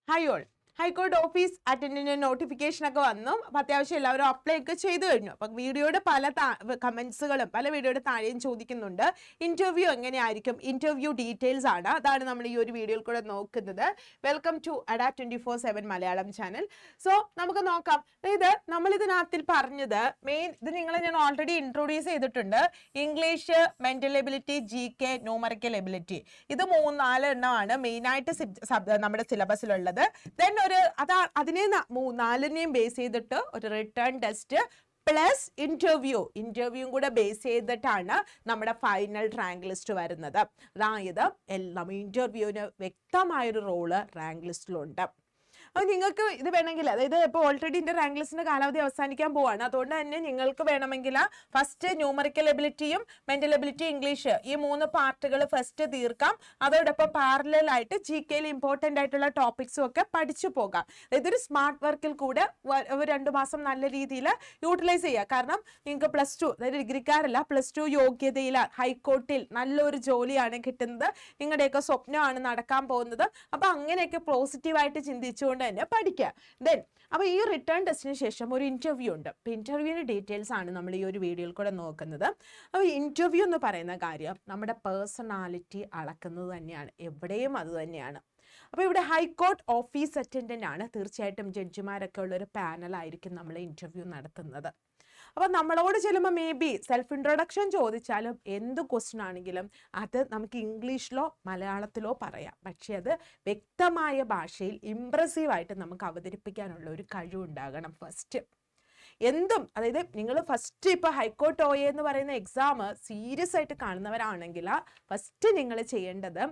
Hi all. High court office അറ്റൻഡന്റിന്റെ notification ഒക്കെ വന്നു. അപ്പം അത്യാവശ്യം എല്ലാവരും അപ്ലൈ ഒക്കെ ചെയ്തു കഴിഞ്ഞു. അപ്പം വീഡിയോയുടെ പല കമന്റ്സുകളും പല വീഡിയോയുടെ താഴെയും ചോദിക്കുന്നുണ്ട് ഇന്റർവ്യൂ എങ്ങനെയായിരിക്കും, ഇന്റർവ്യൂ ഡീറ്റെയിൽസ് ആണ്. അതാണ് നമ്മൾ ഈ ഒരു വീഡിയോയിൽ കൂടെ നോക്കുന്നത്. Welcome to ADA24/7 Malayalam channel. So നമുക്ക് നോക്കാം. അതായത് നമ്മൾ ഇതിനകത്തിൽ പറഞ്ഞത് ഇത് നിങ്ങളെ ഞാൻ ഓൾറെഡി ഇൻട്രൊഡ്യൂസ് ചെയ്തിട്ടുണ്ട്. English, mental ability, GK, numerical ability, ഇത് 3-4 എണ്ണമാണ് മെയിനായിട്ട് നമ്മുടെ സിലബസിലുള്ളത്. ദെൻ അതിനെ 4നെയും ബേസ് ചെയ്തിട്ട് ഒരു റിട്ടേൺ ടെസ്റ്റ് പ്ലസ് ഇന്റർവ്യൂ കൂടെ ബേസ് ചെയ്തിട്ടാണ് നമ്മുടെ ഫൈനൽ റാങ്ക് ലിസ്റ്റ് വരുന്നത്. അതായത് ഇന്റർവ്യൂവിന് വ്യക്തമായൊരു റോള് റാങ്ക് ലിസ്റ്റിലുണ്ട്. അപ്പോൾ നിങ്ങൾക്ക് ഇത് വേണമെങ്കിൽ, അതായത് ഇപ്പോൾ ഓൾറെഡി ഇതിൻ്റെ റാങ്ക് ലിസ്റ്റിൻ്റെ കാലാവധി അവസാനിക്കാൻ പോവാണ്. അതുകൊണ്ട് തന്നെ നിങ്ങൾക്ക് വേണമെങ്കിൽ ഫസ്റ്റ് ന്യൂമറിക്കൽ എബിലിറ്റിയും മെൻ്റൽ എബിലിറ്റി, ഇംഗ്ലീഷ്, ഈ 3 പാർട്ടുകൾ ഫസ്റ്റ് തീർക്കാം. അതോടൊപ്പം പാരലലായിട്ട് GK ഇമ്പോർട്ടൻ്റ് ആയിട്ടുള്ള ടോപ്പിക്സും ഒക്കെ പഠിച്ചു പോകാം. ഇതൊരു സ്മാർട്ട് വർക്കിൽ കൂടെ 2 മാസം നല്ല രീതിയിൽ യൂട്ടിലൈസ് ചെയ്യുക. കാരണം നിങ്ങൾക്ക് +2, അതായത് ഡിഗ്രിക്കാരല്ല, +2 യോഗ്യതയിൽ ഹൈക്കോർട്ടിൽ നല്ലൊരു ജോലിയാണ് കിട്ടുന്നത്. നിങ്ങളുടെയൊക്കെ സ്വപ്നമാണ് നടക്കാൻ പോകുന്നത്. അപ്പോൾ അങ്ങനെയൊക്കെ പോസിറ്റീവായിട്ട് ചിന്തിച്ചുകൊണ്ട് തന്നെ പഠിക്കുക. ദെൻ അപ്പോൾ ഈ റിട്ടേൺ ടെസ്റ്റിന് ശേഷം ഒരു ഇന്റർവ്യൂ ഉണ്ട്. അപ്പോൾ ഇന്റർവ്യൂവിൻ്റെ ഡീറ്റെയിൽസ് ആണ് നമ്മൾ ഈ ഒരു വീഡിയോയിൽ കൂടെ നോക്കുന്നത്. അപ്പോൾ ഇന്റർവ്യൂ എന്ന് പറയുന്ന കാര്യം നമ്മുടെ പേഴ്സണാലിറ്റി അളക്കുന്നത് തന്നെയാണ്. എവിടെയും അത് തന്നെയാണ്. അപ്പോൾ ഇവിടെ ഹൈക്കോർട്ട് ഓഫീസ് അറ്റൻഡൻ്റ് ആണ്. തീർച്ചയായിട്ടും ജഡ്ജിമാരൊക്കെ ഉള്ളൊരു പാനലായിരിക്കും നമ്മൾ ഇന്റർവ്യൂ നടത്തുന്നത്. അപ്പോൾ നമ്മളോട് ചെല്ലുമ്പോൾ മേ ബി സെൽഫ് ഇൻട്രൊഡക്ഷൻ ചോദിച്ചാലും എന്ത് ക്വസ്റ്റ്യൻ ആണെങ്കിലും അത് നമുക്ക് ഇംഗ്ലീഷിലോ മലയാളത്തിലോ പറയാം. പക്ഷേ അത് വ്യക്തമായ ഭാഷയിൽ ഇംപ്രസീവായിട്ട് നമുക്ക് അവതരിപ്പിക്കാനുള്ള ഒരു കഴിവുണ്ടാകണം ഫസ്റ്റ്. എന്തും, അതായത് നിങ്ങൾ ഫസ്റ്റ് ഇപ്പോൾ ഹൈക്കോർട്ട് OA എന്ന് പറയുന്ന എക്സാം സീരിയസ് ആയിട്ട് കാണുന്നവരാണെങ്കിൽ ഫസ്റ്റ് നിങ്ങൾ ചെയ്യേണ്ടത്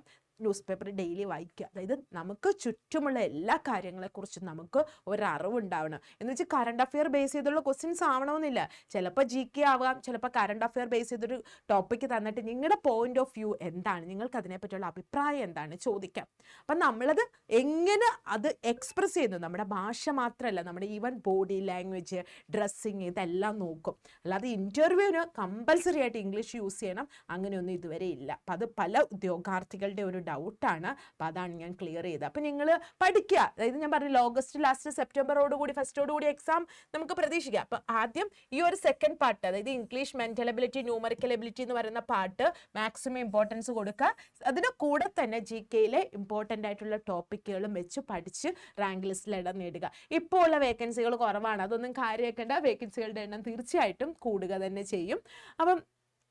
ന്യൂസ് പേപ്പർ ഡെയിലി വായിക്കുക. അതായത് നമുക്ക് ചുറ്റുമുള്ള എല്ലാ കാര്യങ്ങളെക്കുറിച്ചും നമുക്ക് ഒരറിവുണ്ടാവണം. എന്ന് വെച്ചാൽ കറണ്ട് അഫെയർ ബേസ് ചെയ്തുള്ള ക്വസ്റ്റ്യൻസ് ആവണമെന്നില്ല. ചിലപ്പോൾ GK ആവാം, ചിലപ്പോൾ കറണ്ട് അഫെയർ ബേസ് ചെയ്തൊരു ടോപ്പിക്ക് തന്നിട്ട് നിങ്ങളുടെ പോയിന്റ് ഓഫ് വ്യൂ എന്താണ്, നിങ്ങൾക്ക് അതിനെപ്പറ്റിയുള്ള അഭിപ്രായം എന്താണ് ചോദിക്കാം. അപ്പം നമ്മളത് എങ്ങനെ അത് എക്സ്പ്രസ് ചെയ്യുന്നു, നമ്മുടെ ഭാഷ മാത്രമല്ല, നമ്മുടെ ഈവൻ ബോഡി ലാംഗ്വേജ്, ഡ്രസ്സിങ്, ഇതെല്ലാം നോക്കും. അല്ലാതെ ഇൻ്റർവ്യൂവിന് കമ്പൽസറി ആയിട്ട് ഇംഗ്ലീഷ് യൂസ് ചെയ്യണം അങ്ങനെയൊന്നും ഇതുവരെ ഇല്ല. അപ്പം അത് പല ഉദ്യോഗാർത്ഥികളുടെ ഒരു ഡൗട്ടാണ്. അപ്പം അതാണ് ഞാൻ ക്ലിയർ ചെയ്തത്. അപ്പം നിങ്ങൾ പഠിക്കുക. അതായത് ഞാൻ പറഞ്ഞു ഓഗസ്റ്റ് ലാസ്റ്റ് സെപ്റ്റംബറോടുകൂടി ഫസ്റ്റോടുകൂടി എക്സാം നമുക്ക് പ്രതീക്ഷിക്കാം. അപ്പം ആദ്യം ഈ ഒരു സെക്കൻഡ് പാർട്ട്, അതായത് English, mental ability, numerical ability എന്ന് പറയുന്ന പാർട്ട് മാക്സിമം ഇമ്പോർട്ടൻസ് കൊടുക്കുക. അതിന് കൂടെ തന്നെ GK ഇമ്പോർട്ടൻ്റ് ആയിട്ടുള്ള ടോപ്പിക്കുകളും വെച്ച് പഠിച്ച് റാങ്ക് ലിസ്റ്റിൽ ഇടം നേടുക. ഇപ്പോൾ ഉള്ള വേക്കൻസികൾ കുറവാണ്, അതൊന്നും കാര്യമാക്കേണ്ട. വേക്കൻസികളുടെ എണ്ണം തീർച്ചയായിട്ടും കൂടുക തന്നെ ചെയ്യും. അപ്പം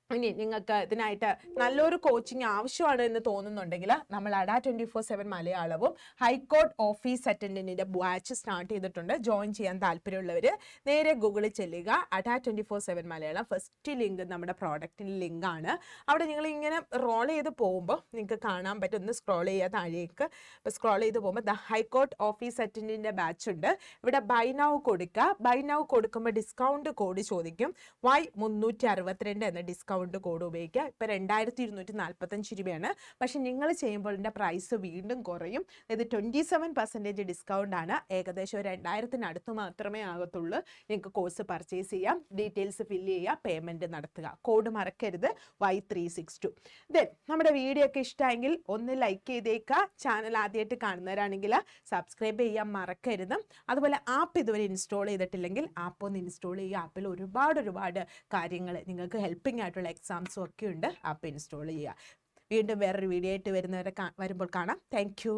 ഇനി നിങ്ങൾക്ക് ഇതിനായിട്ട് നല്ലൊരു കോച്ചിങ് ആവശ്യമാണ് എന്ന് തോന്നുന്നുണ്ടെങ്കിൽ നമ്മൾ ADA24/7 മലയാളവും ഹൈക്കോർട്ട് ഓഫീസ് അറ്റൻഡൻറ്റിൻ്റെ ബാച്ച് സ്റ്റാർട്ട് ചെയ്തിട്ടുണ്ട്. ജോയിൻ ചെയ്യാൻ താല്പര്യമുള്ളവർ നേരെ ഗൂഗിളിൽ ചെല്ലുക, ADA24/7 മലയാളം. ഫസ്റ്റ് ലിങ്ക് നമ്മുടെ പ്രോഡക്റ്റിൻ്റെ ലിങ്കാണ്. അവിടെ നിങ്ങൾ ഇങ്ങനെ റോൾ ചെയ്ത് പോകുമ്പോൾ നിങ്ങൾക്ക് കാണാൻ പറ്റും. ഒന്ന് സ്ക്രോൾ ചെയ്യുക താഴേക്ക്. ഇപ്പോൾ സ്ക്രോൾ ചെയ്ത് പോകുമ്പോൾ ദ ഹൈക്കോർട്ട് ഓഫീസ് അറ്റൻഡൻറ്റിൻ്റെ ബാച്ച് ഉണ്ട്. ഇവിടെ ബൈ നൗ കൊടുക്കുക. ബൈ നൗ കൊടുക്കുമ്പോൾ ഡിസ്കൗണ്ട് കോഡ് ചോദിക്കും. Y362 എന്ന ഡിസ്കൗണ്ട് കോഡ് ഉപയോഗിക്കുക. ഇപ്പോൾ 2245 രൂപയാണ്. പക്ഷെ നിങ്ങൾ ചെയ്യുമ്പോൾ ഇതിൻ്റെ പ്രൈസ് വീണ്ടും കുറയും. ഇത് 27% ഡിസ്കൗണ്ട് ആണ്. ഏകദേശം 2000-ന് മാത്രമേ ആകത്തുള്ളൂ. നിങ്ങൾക്ക് കോഴ്സ് പർച്ചേസ് ചെയ്യാം. ഡീറ്റെയിൽസ് ഫില്ല് ചെയ്യുക, പേയ്മെൻറ്റ് നടത്തുക. കോഡ് മറക്കരുത്, Y362. ദെൻ നമ്മുടെ വീഡിയോ ഒക്കെ ഇഷ്ടമെങ്കിൽ ഒന്ന് ലൈക്ക് ചെയ്തേക്കുക. ചാനൽ ആദ്യമായിട്ട് കാണുന്നവരാണെങ്കിൽ സബ്സ്ക്രൈബ് ചെയ്യാൻ മറക്കരുത്. അതുപോലെ ആപ്പ് ഇതുവരെ ഇൻസ്റ്റാൾ ചെയ്തിട്ടില്ലെങ്കിൽ ആപ്പ് ഒന്ന് ഇൻസ്റ്റാൾ ചെയ്യുക. ആപ്പിൽ ഒരുപാട് കാര്യങ്ങൾ നിങ്ങൾക്ക് ഹെൽപ്പിംഗ് ആയിട്ടുള്ള എക്സാംസും ഒക്കെ ഉണ്ട്. ആപ്പ് ഇൻസ്റ്റാൾ ചെയ്യുക. വീണ്ടും വേറൊരു വീഡിയോ ആയിട്ട് വരുമ്പോൾ കാണാം. Thank you.